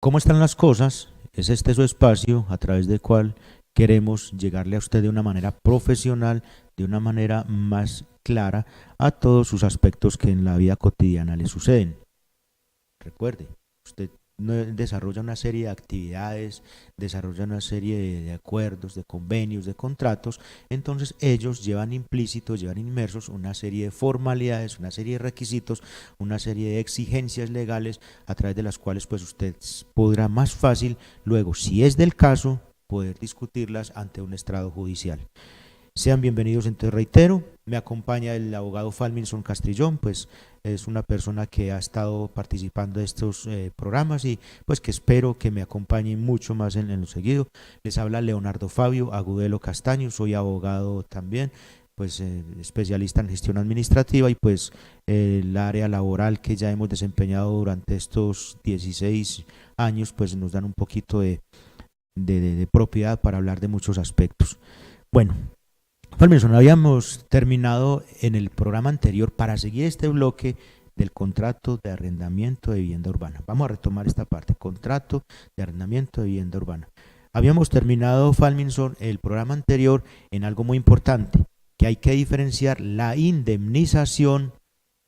¿Cómo están las cosas? Es este su espacio a través del cual queremos llegarle a usted de una manera profesional, de una manera más clara a todos sus aspectos que en la vida cotidiana le suceden. Recuerde, usted desarrolla una serie de actividades, desarrolla una serie de acuerdos, de convenios, de contratos, entonces ellos llevan implícitos, llevan inmersos una serie de formalidades, una serie de requisitos, una serie de exigencias legales a través de las cuales pues usted podrá más fácil luego, si es del caso, poder discutirlas ante un estrado judicial. Sean bienvenidos, entonces reitero, me acompaña el abogado Falminson Castrillón, pues es una persona que ha estado participando de estos programas y pues que espero que me acompañe mucho más en lo seguido. Les habla Leonardo Fabio Agudelo Castaño, soy abogado también, pues especialista en gestión administrativa y pues el área laboral que ya hemos desempeñado durante estos 16 años pues nos dan un poquito de propiedad para hablar de muchos aspectos. Bueno, Falminson, habíamos terminado en el programa anterior para seguir este bloque del contrato de arrendamiento de vivienda urbana. Vamos a retomar esta parte, contrato de arrendamiento de vivienda urbana. Habíamos terminado, Falminson, el programa anterior en algo muy importante, que hay que diferenciar la indemnización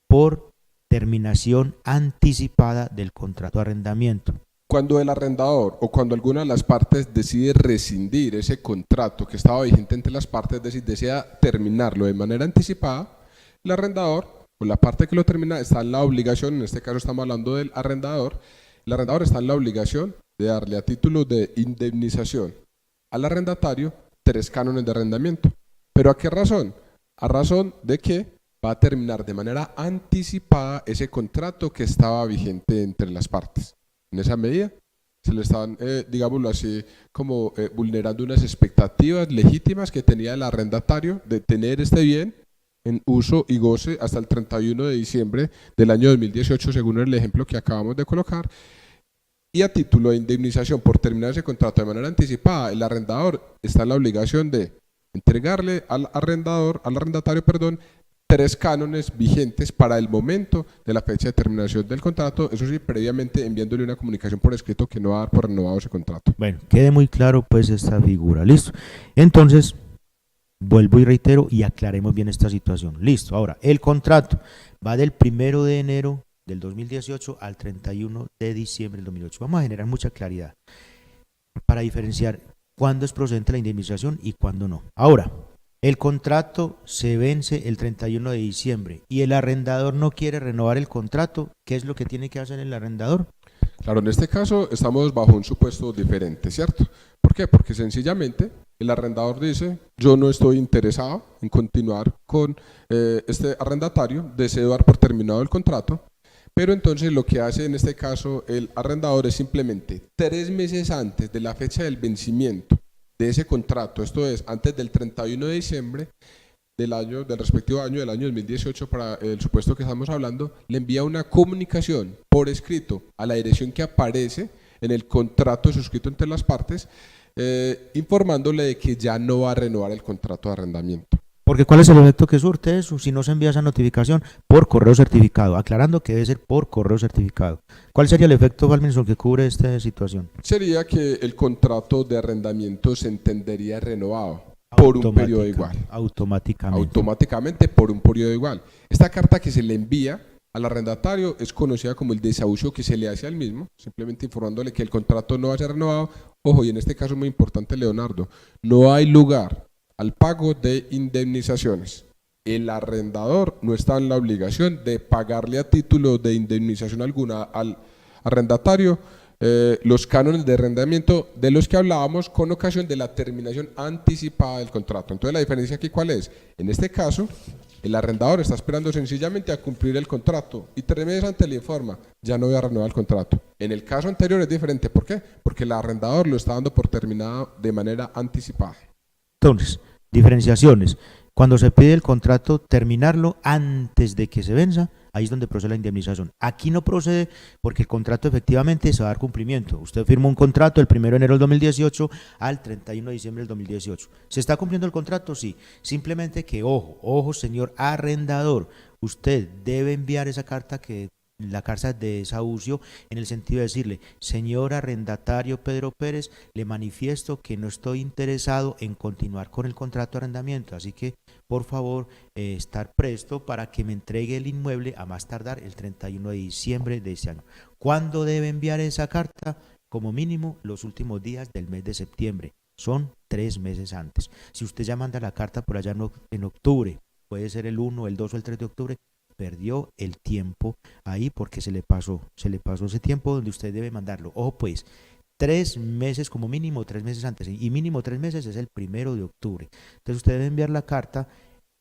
por terminación anticipada del contrato de arrendamiento. Cuando el arrendador o cuando alguna de las partes decide rescindir ese contrato que estaba vigente entre las partes, es decir, desea terminarlo de manera anticipada, el arrendador o la parte que lo termina está en la obligación, en este caso estamos hablando del arrendador, el arrendador está en la obligación de darle a título de indemnización al arrendatario 3 cánones de arrendamiento. ¿Pero a qué razón? A razón de que va a terminar de manera anticipada ese contrato que estaba vigente entre las partes. En esa medida se le están, digámoslo así, como vulnerando unas expectativas legítimas que tenía el arrendatario de tener este bien en uso y goce hasta el 31 de diciembre del año 2018, según el ejemplo que acabamos de colocar. Y a título de indemnización por terminar ese contrato de manera anticipada, el arrendador está en la obligación de entregarle al arrendatario, 3 cánones vigentes para el momento de la fecha de terminación del contrato, eso sí, previamente enviándole una comunicación por escrito que no va a dar por renovado ese contrato. Bueno, quede muy claro pues esta figura, listo. Entonces, vuelvo y reitero y aclaremos bien esta situación. Listo, ahora, el contrato va del 1 de enero del 2018 al 31 de diciembre del 2008. Vamos a generar mucha claridad para diferenciar cuándo es procedente la indemnización y cuándo no. Ahora, el contrato se vence el 31 de diciembre y el arrendador no quiere renovar el contrato. ¿Qué es lo que tiene que hacer el arrendador? Claro, en este caso estamos bajo un supuesto diferente, ¿cierto? ¿Por qué? Porque sencillamente el arrendador dice, yo no estoy interesado en continuar con este arrendatario, deseo dar por terminado el contrato, pero entonces lo que hace en este caso el arrendador es simplemente 3 meses antes de la fecha del vencimiento de ese contrato, esto es, antes del 31 de diciembre del respectivo año, del año 2018, para el supuesto que estamos hablando, le envía una comunicación por escrito a la dirección que aparece en el contrato suscrito entre las partes, informándole de que ya no va a renovar el contrato de arrendamiento. Porque ¿cuál es el efecto que surte eso si no se envía esa notificación por correo certificado? Aclarando que debe ser por correo certificado. ¿Cuál sería el efecto, Falminson, que cubre esta situación? Sería que el contrato de arrendamiento se entendería renovado por un periodo igual. Automáticamente por un periodo igual. Esta carta que se le envía al arrendatario es conocida como el desahucio que se le hace al mismo, simplemente informándole que el contrato no va a ser renovado. Ojo, y en este caso muy importante, Leonardo, no hay lugar al pago de indemnizaciones. El arrendador no está en la obligación de pagarle a título de indemnización alguna al arrendatario los cánones de arrendamiento de los que hablábamos con ocasión de la terminación anticipada del contrato. Entonces la diferencia aquí ¿cuál es? En este caso, el arrendador está esperando sencillamente a cumplir el contrato y 3 meses antes le informa, ya no voy a renovar el contrato. En el caso anterior es diferente, ¿por qué? Porque el arrendador lo está dando por terminado de manera anticipada. Entonces, diferenciaciones. Cuando se pide el contrato, terminarlo antes de que se venza, ahí es donde procede la indemnización. Aquí no procede porque el contrato efectivamente se va a dar cumplimiento. Usted firma un contrato el 1 de enero del 2018 al 31 de diciembre del 2018. ¿Se está cumpliendo el contrato? Sí. Simplemente que, ojo, señor arrendador, usted debe enviar esa carta que la carta de desahucio en el sentido de decirle: señor arrendatario Pedro Pérez, le manifiesto que no estoy interesado en continuar con el contrato de arrendamiento, así que por favor estar presto para que me entregue el inmueble a más tardar el 31 de diciembre de este año. ¿Cuándo debe enviar esa carta? Como mínimo los últimos días del mes de septiembre, son 3 meses antes. Si usted ya manda la carta por allá en octubre, puede ser el 1, el 2 o el 3 de octubre, perdió el tiempo ahí porque se le pasó ese tiempo donde usted debe mandarlo. Ojo pues, 3 meses como mínimo, 3 meses antes, y mínimo 3 meses es el 1 de octubre. Entonces usted debe enviar la carta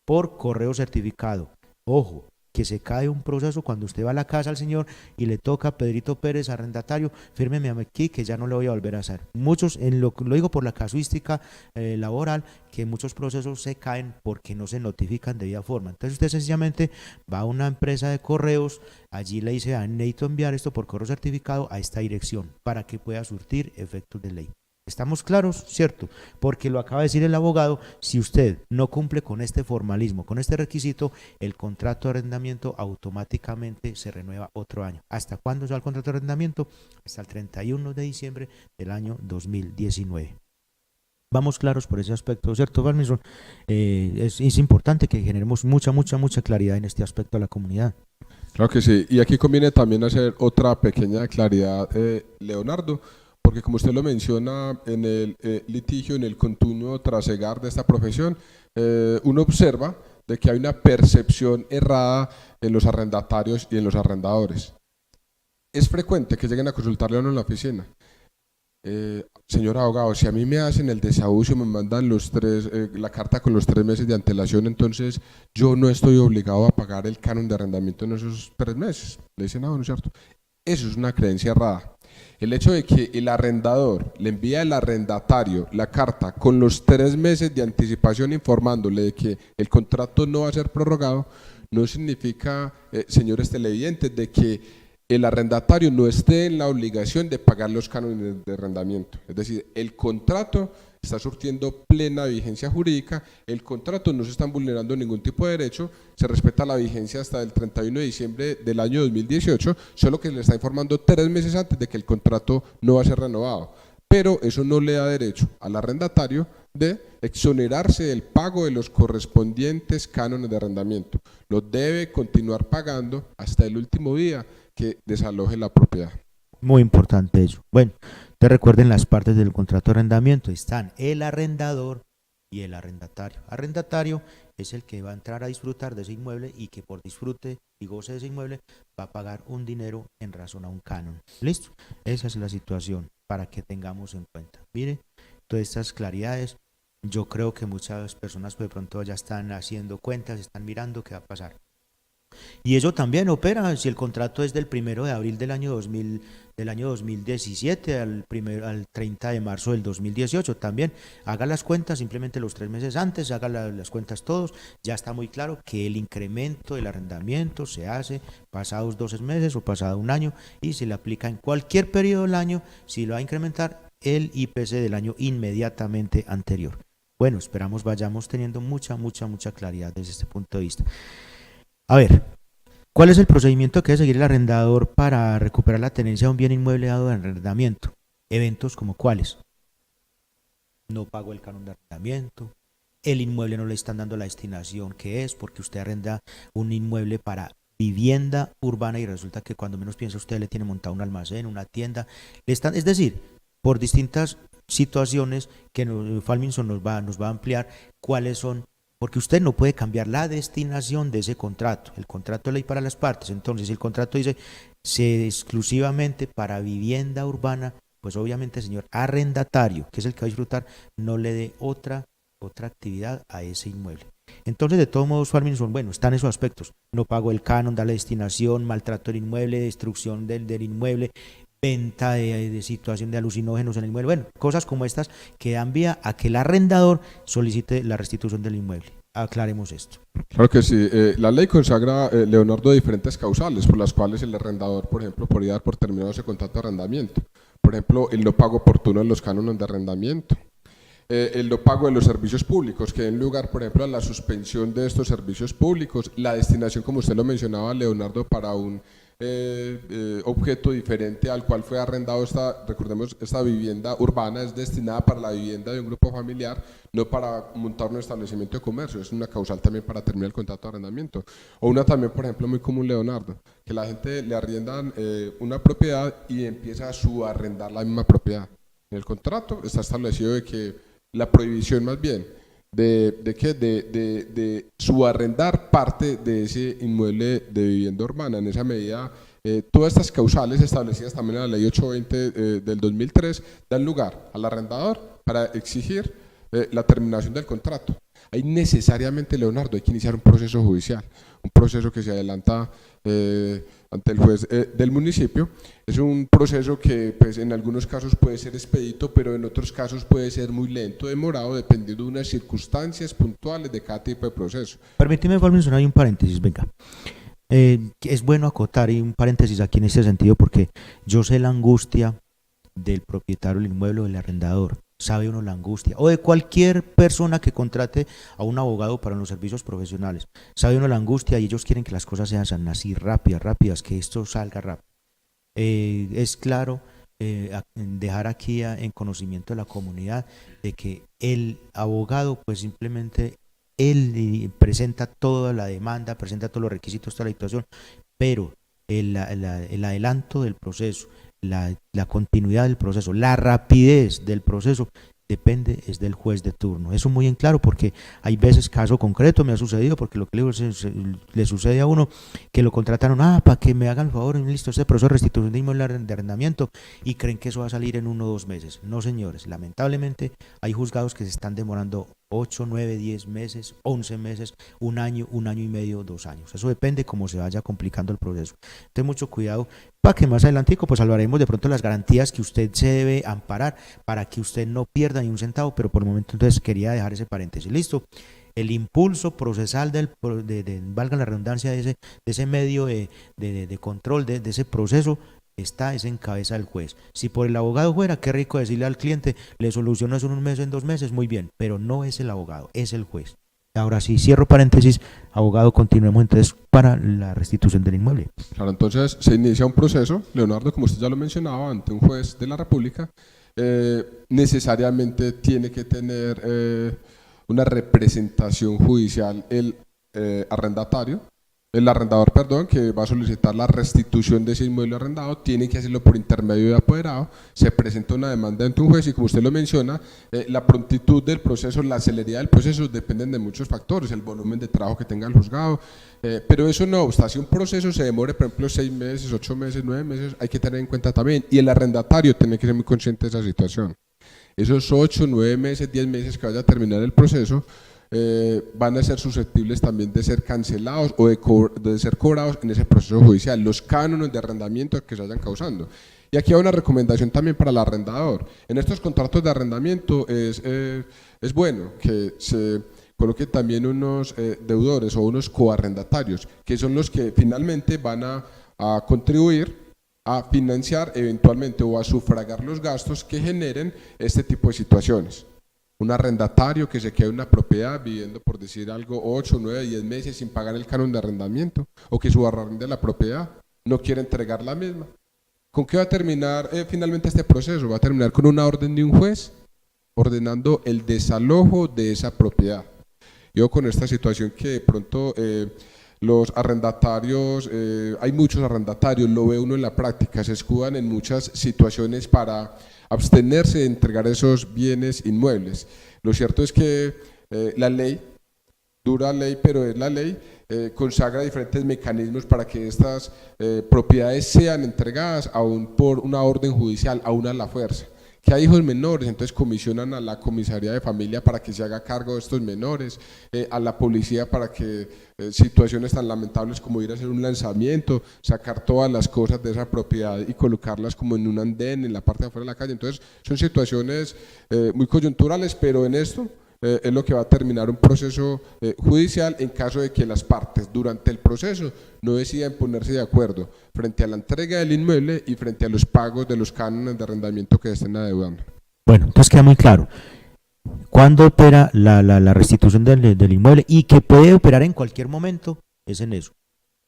por correo certificado. Ojo, que se cae un proceso cuando usted va a la casa al señor y le toca: Pedrito Pérez, arrendatario, fírmeme aquí que ya no le voy a volver a hacer. Muchos, lo digo por la casuística laboral, que muchos procesos se caen porque no se notifican de debida forma. Entonces usted sencillamente va a una empresa de correos, allí le dice: necesito enviar esto por correo certificado a esta dirección para que pueda surtir efectos de ley. ¿Estamos claros? ¿Cierto? Porque lo acaba de decir el abogado: si usted no cumple con este formalismo, con este requisito, el contrato de arrendamiento automáticamente se renueva otro año. ¿Hasta cuándo se va el contrato de arrendamiento? Hasta el 31 de diciembre del año 2019. Vamos claros por ese aspecto, ¿cierto, Farminson? Es importante que generemos mucha claridad en este aspecto a la comunidad. Claro que sí, y aquí conviene también hacer otra pequeña claridad, Leonardo, porque como usted lo menciona en el litigio, en el continuo trasegar de esta profesión, uno observa de que hay una percepción errada en los arrendatarios y en los arrendadores. Es frecuente que lleguen a consultarle a uno en la oficina: señor abogado, si a mí me hacen el desahucio, me mandan la carta con los 3 meses de antelación, entonces yo no estoy obligado a pagar el canon de arrendamiento en esos 3 meses. Le dicen: no, no es cierto. Eso es una creencia errada. El hecho de que el arrendador le envíe al arrendatario la carta con los 3 meses de anticipación informándole de que el contrato no va a ser prorrogado, no significa, señores televidentes, de que el arrendatario no esté en la obligación de pagar los cánones de arrendamiento. Es decir, el contrato está surtiendo plena vigencia jurídica, el contrato no se está vulnerando ningún tipo de derecho, se respeta la vigencia hasta el 31 de diciembre del año 2018, solo que le está informando 3 meses antes de que el contrato no va a ser renovado. Pero eso no le da derecho al arrendatario de exonerarse del pago de los correspondientes cánones de arrendamiento. Lo debe continuar pagando hasta el último día que desaloje la propiedad. Muy importante eso. Bueno, te recuerden las partes del contrato de arrendamiento: están el arrendador y el arrendatario. Arrendatario es el que va a entrar a disfrutar de ese inmueble y que por disfrute y goce de ese inmueble va a pagar un dinero en razón a un canon. ¿Listo? Esa es la situación para que tengamos en cuenta. Mire, todas estas claridades, yo creo que muchas personas de pronto ya están haciendo cuentas, están mirando qué va a pasar. Y eso también opera si el contrato es del 1 de abril del año 2017 al 30 de marzo del 2018. También haga las cuentas simplemente los 3 meses antes, haga las cuentas todos. Ya está muy claro que el incremento del arrendamiento se hace pasados 12 meses o pasado un año y se le aplica en cualquier periodo del año si lo va a incrementar el IPC del año inmediatamente anterior. Bueno, esperamos vayamos teniendo mucha claridad desde este punto de vista. A ver, ¿cuál es el procedimiento que debe seguir el arrendador para recuperar la tenencia de un bien inmueble dado de arrendamiento? Eventos como cuáles: no pagó el canon de arrendamiento, el inmueble no le están dando la destinación que es, porque usted arrenda un inmueble para vivienda urbana y resulta que cuando menos piensa usted le tiene montado un almacén, una tienda, es decir, por distintas situaciones que Farminson nos va a ampliar cuáles son. Porque usted no puede cambiar la destinación de ese contrato. El contrato es ley para las partes. Entonces, si el contrato dice exclusivamente para vivienda urbana, pues obviamente, señor arrendatario, que es el que va a disfrutar, no le dé otra actividad a ese inmueble. Entonces, de todos modos, Farminson, bueno, están esos aspectos: no pago el canon, da la destinación, maltrato del inmueble, destrucción del inmueble, venta de situación de alucinógenos en el inmueble, bueno, cosas como estas que dan vía a que el arrendador solicite la restitución del inmueble. Aclaremos esto. Claro que sí, la ley consagra, Leonardo, diferentes causales por las cuales el arrendador, por ejemplo, podría dar por terminado ese contrato de arrendamiento. Por ejemplo, el no pago oportuno de los cánones de arrendamiento, el no pago de los servicios públicos, que den lugar, por ejemplo, a la suspensión de estos servicios públicos, la destinación, como usted lo mencionaba, Leonardo, para un objeto diferente al cual fue arrendado. Recordemos, esta vivienda urbana es destinada para la vivienda de un grupo familiar, no para montar un establecimiento de comercio. Es una causal también para terminar el contrato de arrendamiento. O una también, por ejemplo, muy común, Leonardo, que la gente le arriendan una propiedad y empieza a subarrendar la misma propiedad. En el contrato está establecido de que la prohibición más bien de subarrendar parte de ese inmueble de vivienda urbana. En esa medida, todas estas causales establecidas también en la ley 820 del 2003 dan lugar al arrendador para exigir la terminación del contrato. Ahí necesariamente, Leonardo, hay que iniciar un proceso judicial, un proceso que se adelanta ante el juez del municipio. Es un proceso que pues, en algunos casos puede ser expedito, pero en otros casos puede ser muy lento, demorado, dependiendo de unas circunstancias puntuales de cada tipo de proceso. Permíteme mencionar ahí un paréntesis, venga. Es bueno acotar y un paréntesis aquí en este sentido, porque yo sé la angustia del propietario del inmueble o del arrendador. Sabe uno la angustia, o de cualquier persona que contrate a un abogado para los servicios profesionales. Sabe uno la angustia y ellos quieren que las cosas sean así rápidas, que esto salga rápido. Es claro, dejar aquí en conocimiento de la comunidad de que el abogado pues simplemente él presenta toda la demanda, presenta todos los requisitos, toda la situación, pero el adelanto del proceso, la continuidad del proceso, la rapidez del proceso depende es del juez de turno. Eso muy en claro, porque hay veces, caso concreto me ha sucedido, porque lo que le sucede a uno, que lo contrataron, para que me hagan el favor, listo, este proceso de restitución de inmueble de arrendamiento, y creen que eso va a salir en 1 o 2 meses. No, señores, lamentablemente hay juzgados que se están demorando 8, 9, 10 meses, 11 meses, 1 año, 1 año y medio, 2 años. Eso depende cómo se vaya complicando el proceso. Entonces, mucho cuidado, para que más adelantico pues hablaremos de pronto las garantías que usted se debe amparar para que usted no pierda ni un centavo, pero por el momento entonces quería dejar ese paréntesis. Listo. El impulso procesal valga la redundancia, de ese medio de control de ese proceso es en cabeza del juez. Si por el abogado fuera, qué rico decirle al cliente, le soluciono eso en 1 mes, en 2 meses, muy bien, pero no es el abogado, es el juez. Ahora sí, cierro paréntesis, abogado, continuemos entonces para la restitución del inmueble. Claro, entonces se inicia un proceso, Leonardo, como usted ya lo mencionaba, ante un juez de la República. Necesariamente tiene que tener una representación judicial el arrendador, que va a solicitar la restitución de ese inmueble arrendado. Tiene que hacerlo por intermedio de apoderado. Se presenta una demanda ante un juez y, como usted lo menciona, la prontitud del proceso, la celeridad del proceso dependen de muchos factores, el volumen de trabajo que tenga el juzgado, pero eso no obsta, si un proceso se demore, por ejemplo, 6 meses, 8 meses, 9 meses, hay que tener en cuenta también, y el arrendatario tiene que ser muy consciente de esa situación. Esos 8, 9 meses, 10 meses que vaya a terminar el proceso, van a ser susceptibles también de ser cancelados o de ser cobrados en ese proceso judicial, los cánones de arrendamiento que se vayan causando. Y aquí hay una recomendación también para el arrendador. En estos contratos de arrendamiento es bueno que se coloque también unos deudores o unos coarrendatarios, que son los que finalmente van a contribuir a financiar eventualmente o a sufragar los gastos que generen este tipo de situaciones. Un arrendatario que se quede en una propiedad viviendo, por decir algo, 8, 9, 10 meses sin pagar el canon de arrendamiento, o que subarrende la propiedad, no quiere entregar la misma. ¿Con qué va a terminar finalmente este proceso? Va a terminar con una orden de un juez ordenando el desalojo de esa propiedad. Yo con esta situación que de pronto los arrendatarios, hay muchos arrendatarios, lo ve uno en la práctica, se escudan en muchas situaciones para abstenerse de entregar esos bienes inmuebles. Lo cierto es que la ley, dura ley, pero es la ley, consagra diferentes mecanismos para que estas propiedades sean entregadas aún por una orden judicial, aún a la fuerza. Que hay hijos menores, entonces comisionan a la comisaría de familia para que se haga cargo de estos menores, a la policía para que situaciones tan lamentables como ir a hacer un lanzamiento, sacar todas las cosas de esa propiedad y colocarlas como en un andén en la parte de afuera de la calle. Entonces son situaciones muy coyunturales, pero en esto es lo que va a terminar un proceso judicial en caso de que las partes durante el proceso no decidan ponerse de acuerdo frente a la entrega del inmueble y frente a los pagos de los cánones de arrendamiento que estén adeudando. Bueno, entonces queda muy claro cuándo opera la restitución del inmueble, y que puede operar en cualquier momento, es en eso.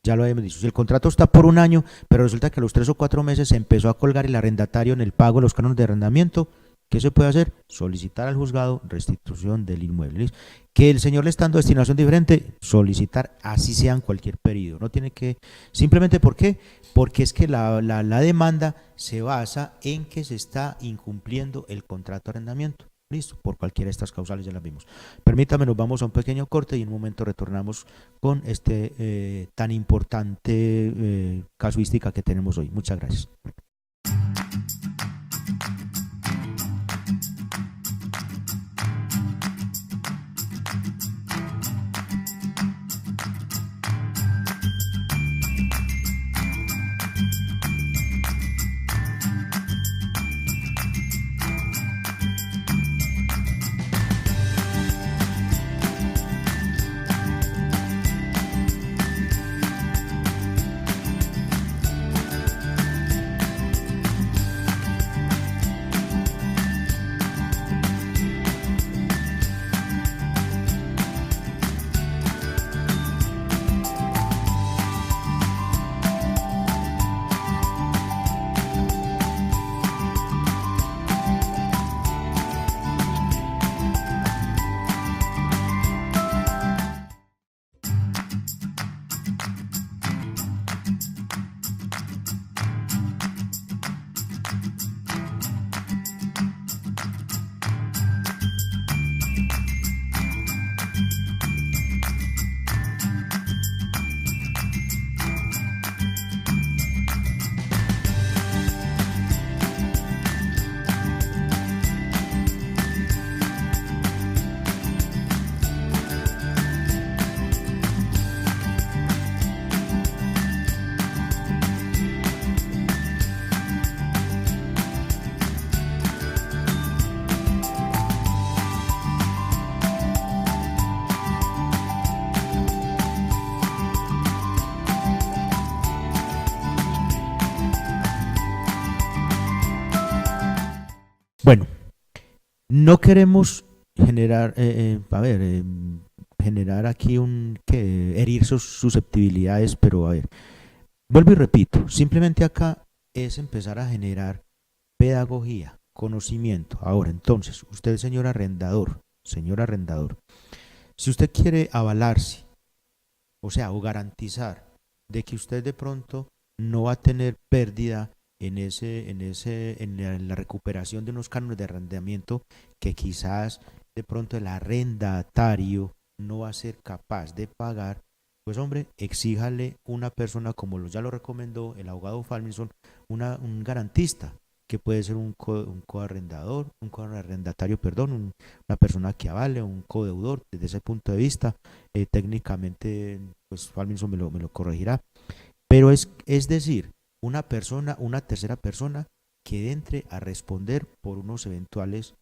Ya lo hemos dicho, si el contrato está por un año, pero resulta que a los 3 o 4 meses se empezó a colgar el arrendatario en el pago de los cánones de arrendamiento, ¿qué se puede hacer? Solicitar al juzgado restitución del inmueble. ¿Listo? Que el señor le está dando destinación diferente, solicitar así sea en cualquier periodo. No tiene que, simplemente ¿por qué? Porque es que la demanda se basa en que se está incumpliendo el contrato de arrendamiento. Listo, por cualquiera de estas causales ya las vimos. Permítame, nos vamos a un pequeño corte y en un momento retornamos con este tan importante casuística que tenemos hoy. Muchas gracias. Bueno, no queremos generar, generar aquí herir sus susceptibilidades, pero a ver, vuelvo y repito, simplemente acá es empezar a generar pedagogía, conocimiento. Ahora, entonces, usted, señor arrendador, si usted quiere avalarse, o sea, o garantizar de que usted de pronto no va a tener pérdida en la recuperación de unos cánones de arrendamiento que quizás de pronto el arrendatario no va a ser capaz de pagar, pues hombre, exíjale una persona como ya lo recomendó el abogado Falminson, un garantista, que puede ser un coarrendatario, perdón, una persona que avale, un codeudor. Desde ese punto de vista, técnicamente, pues Falminson me lo corregirá, pero es decir, una tercera persona que entre a responder por unos eventuales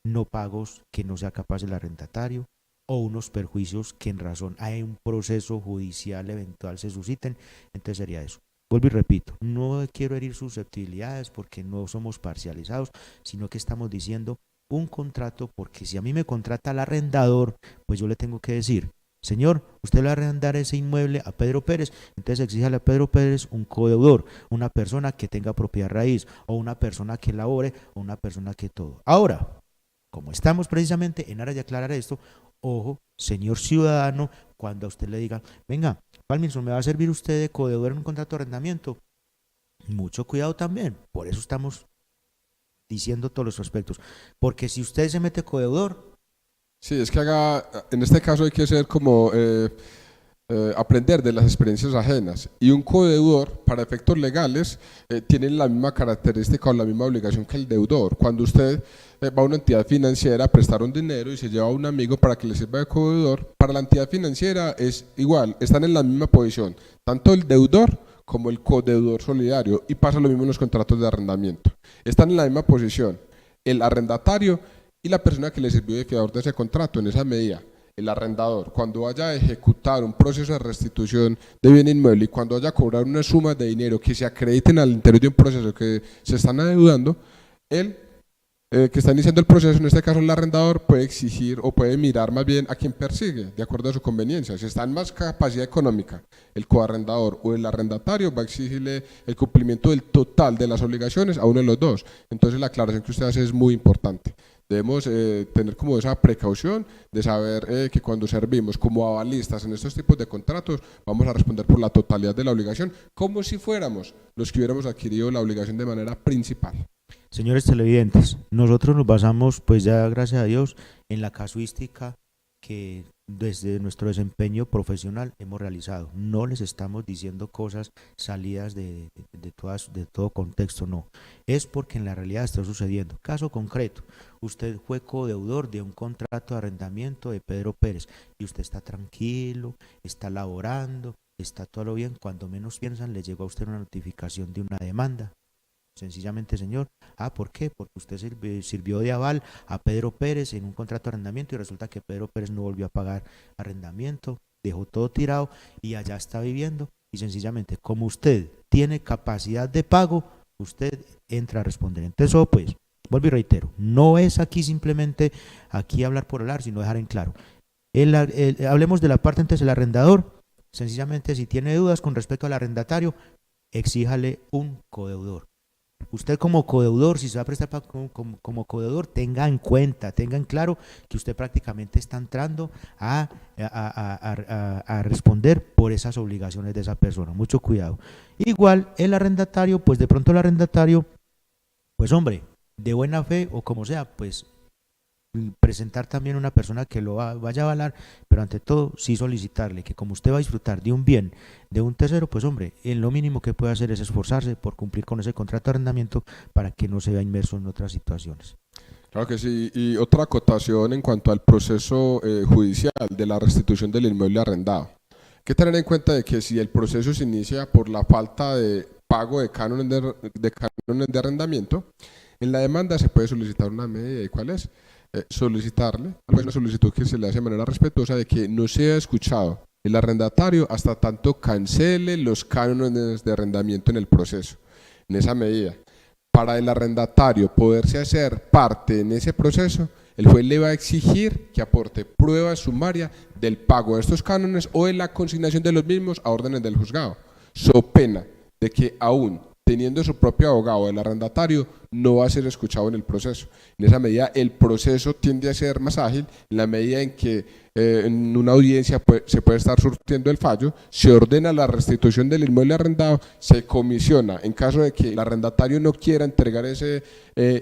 no pagos que no sea capaz el arrendatario o unos perjuicios que en razón hay un proceso judicial eventual se susciten. Entonces sería eso. Vuelvo y repito, no quiero herir susceptibilidades porque no somos parcializados, sino que estamos diciendo un contrato, porque si a mí me contrata el arrendador, pues yo le tengo que decir: señor, usted le va a arrendar ese inmueble a Pedro Pérez, entonces exíjale a Pedro Pérez un codeudor, una persona que tenga propiedad raíz, o una persona que labore, o una persona que todo. Ahora, como estamos precisamente en aras de aclarar esto, ojo, señor ciudadano, cuando a usted le diga: venga, Falminson, ¿me va a servir usted de codeudor en un contrato de arrendamiento? Mucho cuidado también, por eso estamos diciendo todos los aspectos, porque si usted se mete codeudor. Sí, es que en este caso hay que ser como aprender de las experiencias ajenas. Y un codeudor, para efectos legales, tiene la misma característica o la misma obligación que el deudor. Cuando usted va a una entidad financiera a prestar un dinero y se lleva a un amigo para que le sirva de codeudor, para la entidad financiera es igual, están en la misma posición, tanto el deudor como el codeudor solidario, y pasa lo mismo en los contratos de arrendamiento. Están en la misma posición el arrendatario y la persona que le sirvió de fiador de ese contrato. En esa medida, el arrendador, cuando vaya a ejecutar un proceso de restitución de bien inmueble y cuando vaya a cobrar unas sumas de dinero que se acrediten al interior de un proceso que se están adeudando, él que está iniciando el proceso, en este caso el arrendador, puede exigir o puede mirar más bien a quién persigue, de acuerdo a su conveniencia. Si está en más capacidad económica, el coarrendador o el arrendatario va a exigirle el cumplimiento del total de las obligaciones a uno de los dos. Entonces la aclaración que usted hace es muy importante. Debemos tener como esa precaución de saber que cuando servimos como avalistas en estos tipos de contratos vamos a responder por la totalidad de la obligación, como si fuéramos los que hubiéramos adquirido la obligación de manera principal. Señores televidentes, nosotros nos basamos, pues ya gracias a Dios, en la casuística que desde nuestro desempeño profesional hemos realizado. No les estamos diciendo cosas salidas de todo contexto, no. Es porque en la realidad está sucediendo. Caso concreto, usted fue codeudor de un contrato de arrendamiento de Pedro Pérez y usted está tranquilo, está laborando, está todo lo bien. Cuando menos piensan, le llegó a usted una notificación de una demanda. Sencillamente, señor, ¿por qué? Porque usted sirvió de aval a Pedro Pérez en un contrato de arrendamiento y resulta que Pedro Pérez no volvió a pagar arrendamiento, dejó todo tirado y allá está viviendo y sencillamente, como usted tiene capacidad de pago, usted entra a responder. Entonces, pues, vuelvo y reitero, no es aquí simplemente aquí hablar por hablar, sino dejar en claro. Hablemos de la parte entonces del arrendador, sencillamente si tiene dudas con respecto al arrendatario, exíjale un codeudor. Usted como codeudor, si se va a prestar como codeudor, tenga en cuenta, tenga en claro que usted prácticamente está entrando a responder por esas obligaciones de esa persona. Mucho cuidado. Igual el arrendatario, pues de pronto el arrendatario, pues hombre, de buena fe o como sea, pues presentar también una persona que lo vaya a avalar, pero ante todo sí solicitarle que como usted va a disfrutar de un bien de un tercero, pues hombre, lo mínimo que puede hacer es esforzarse por cumplir con ese contrato de arrendamiento para que no se vea inmerso en otras situaciones. Claro que sí, y otra acotación en cuanto al proceso judicial de la restitución del inmueble arrendado. Hay que tener en cuenta de que si el proceso se inicia por la falta de pago de cánones de arrendamiento, en la demanda se puede solicitar una medida. ¿Y cuál es? Solicitarle, una solicitud que se le hace de manera respetuosa de que no sea escuchado el arrendatario hasta tanto cancele los cánones de arrendamiento en el proceso. En esa medida, para el arrendatario poderse hacer parte en ese proceso, el juez le va a exigir que aporte prueba sumaria del pago de estos cánones o de la consignación de los mismos a órdenes del juzgado, so pena de que aún teniendo su propio abogado, el arrendatario no va a ser escuchado en el proceso. En esa medida, el proceso tiende a ser más ágil en la medida en que en una audiencia se puede estar surtiendo el fallo, se ordena la restitución del inmueble arrendado, se comisiona, en caso de que el arrendatario no quiera entregar ese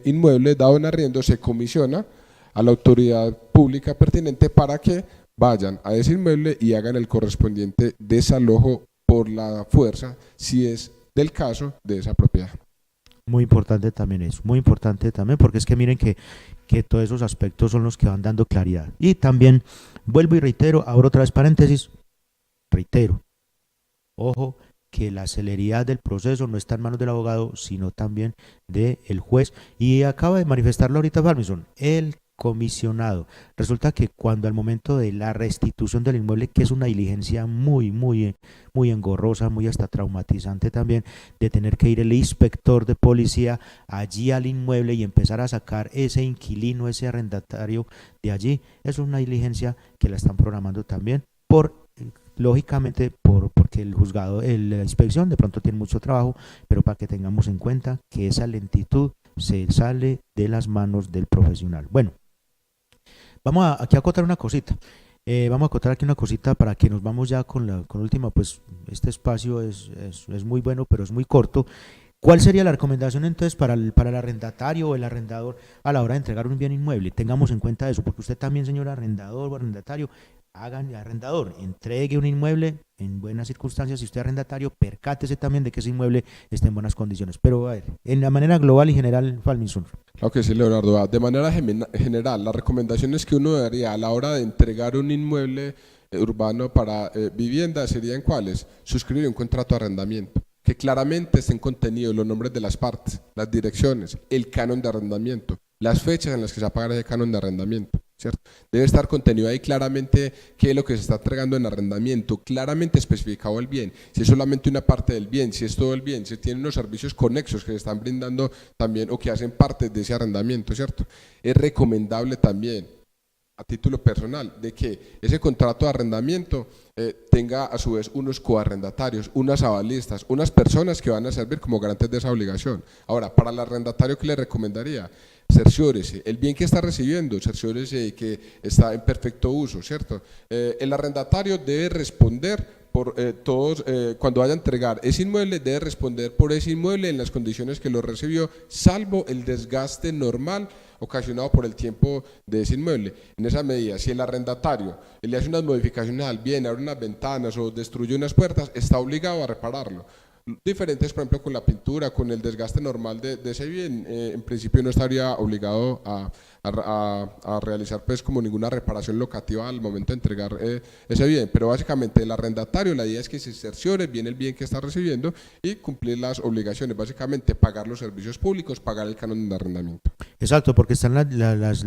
inmueble dado en arriendo, se comisiona a la autoridad pública pertinente para que vayan a ese inmueble y hagan el correspondiente desalojo por la fuerza, si es del caso de esa propiedad. Muy importante también eso, muy importante también, porque es que miren que todos esos aspectos son los que van dando claridad. Y también, vuelvo y reitero, abro otra vez paréntesis, reitero, ojo, que la celeridad del proceso no está en manos del abogado, sino también del juez. Y acaba de manifestarlo ahorita Farmison, el comisionado. Resulta que cuando al momento de la restitución del inmueble, que es una diligencia muy engorrosa, muy hasta traumatizante también, de tener que ir el inspector de policía allí al inmueble y empezar a sacar ese inquilino, ese arrendatario de allí, eso es una diligencia que la están programando también lógicamente porque el juzgado, la inspección de pronto tiene mucho trabajo, pero para que tengamos en cuenta que esa lentitud se sale de las manos del profesional. Bueno, vamos aquí a acotar una cosita. Vamos a acotar aquí una cosita para que nos vamos ya con la última. Pues este espacio es muy bueno, pero es muy corto. ¿Cuál sería la recomendación entonces para el arrendatario o el arrendador a la hora de entregar un bien inmueble? Tengamos en cuenta eso, porque usted también, señor arrendador o arrendatario, entregue un inmueble en buenas circunstancias. Si usted es arrendatario, percátese también de que ese inmueble esté en buenas condiciones. Pero a ver, en la manera global y general, Falminson. Claro que sí, Leonardo. De manera general, las recomendaciones que uno daría a la hora de entregar un inmueble urbano para vivienda serían ¿cuáles? Suscribir un contrato de arrendamiento, que claramente estén contenidos los nombres de las partes, las direcciones, el canon de arrendamiento, las fechas en las que se va a pagar ese canon de arrendamiento. ¿cierto? Debe estar contenido ahí claramente qué es lo que se está entregando en arrendamiento, claramente especificado el bien, si es solamente una parte del bien, si es todo el bien, si tiene unos servicios conexos que se están brindando también o que hacen parte de ese arrendamiento, ¿cierto? Es recomendable también, a título personal, de que ese contrato de arrendamiento tenga a su vez unos coarrendatarios, unas avalistas, unas personas que van a servir como garantes de esa obligación. Ahora, para el arrendatario, ¿qué le recomendaría? Cerciórese, el bien que está recibiendo, cerciórese que está en perfecto uso, ¿cierto? El arrendatario debe responder por todos, cuando vaya a entregar ese inmueble, debe responder por ese inmueble en las condiciones que lo recibió, salvo el desgaste normal ocasionado por el tiempo de ese inmueble. En esa medida, si el arrendatario le hace unas modificaciones al bien, abre unas ventanas o destruye unas puertas, está obligado a repararlo. Diferentes, por ejemplo, con la pintura, con el desgaste normal de ese bien, en principio no estaría obligado a realizar pues como ninguna reparación locativa al momento de entregar ese bien, pero básicamente el arrendatario, la idea es que se cerciore bien el bien que está recibiendo y cumplir las obligaciones, básicamente pagar los servicios públicos, pagar el canon de arrendamiento. Exacto, porque están las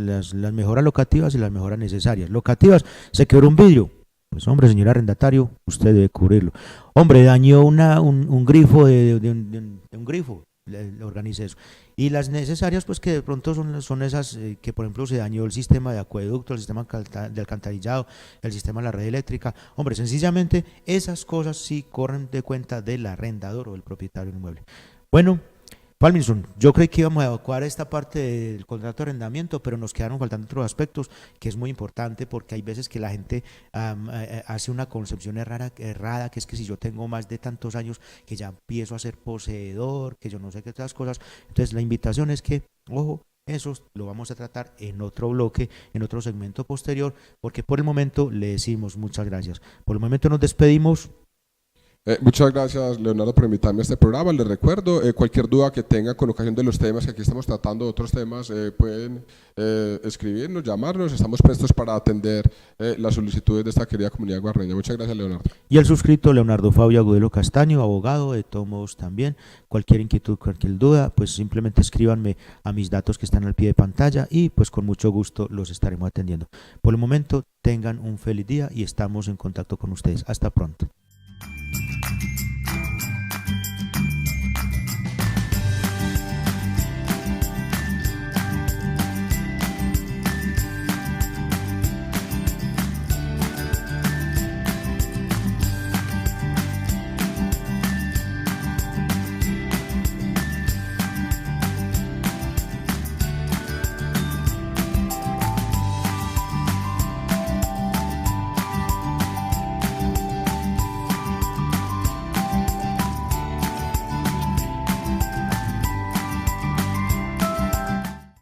mejoras locativas y las mejoras necesarias. Locativas, se quebró un vidrio. Pues hombre, señor arrendatario, usted debe cubrirlo. Hombre, dañó un grifo de un grifo, le organice eso. Y las necesarias, pues que de pronto son esas que, por ejemplo, se dañó el sistema de acueducto, el sistema de alcantarillado, el sistema de la red eléctrica. Hombre, sencillamente esas cosas sí corren de cuenta del arrendador o del propietario del inmueble. Bueno, Palminson, yo creí que íbamos a evacuar esta parte del contrato de arrendamiento, pero nos quedaron faltando otros aspectos que es muy importante porque hay veces que la gente hace una concepción errada, que es que si yo tengo más de tantos años que ya empiezo a ser poseedor, que yo no sé qué otras cosas. Entonces la invitación es que, ojo, eso lo vamos a tratar en otro bloque, en otro segmento posterior, porque por el momento le decimos muchas gracias. Por el momento nos despedimos. Muchas gracias, Leonardo, por invitarme a este programa. Les recuerdo, cualquier duda que tengan con ocasión de los temas que aquí estamos tratando, otros temas, pueden escribirnos, llamarnos. Estamos prestos para atender las solicitudes de esta querida comunidad guarreña. Muchas gracias, Leonardo. Y el suscrito Leonardo Fabio Agudelo Castaño, abogado de Tomos también. Cualquier inquietud, cualquier duda, pues simplemente escríbanme a mis datos que están al pie de pantalla y pues con mucho gusto los estaremos atendiendo. Por el momento, tengan un feliz día y estamos en contacto con ustedes. Hasta pronto.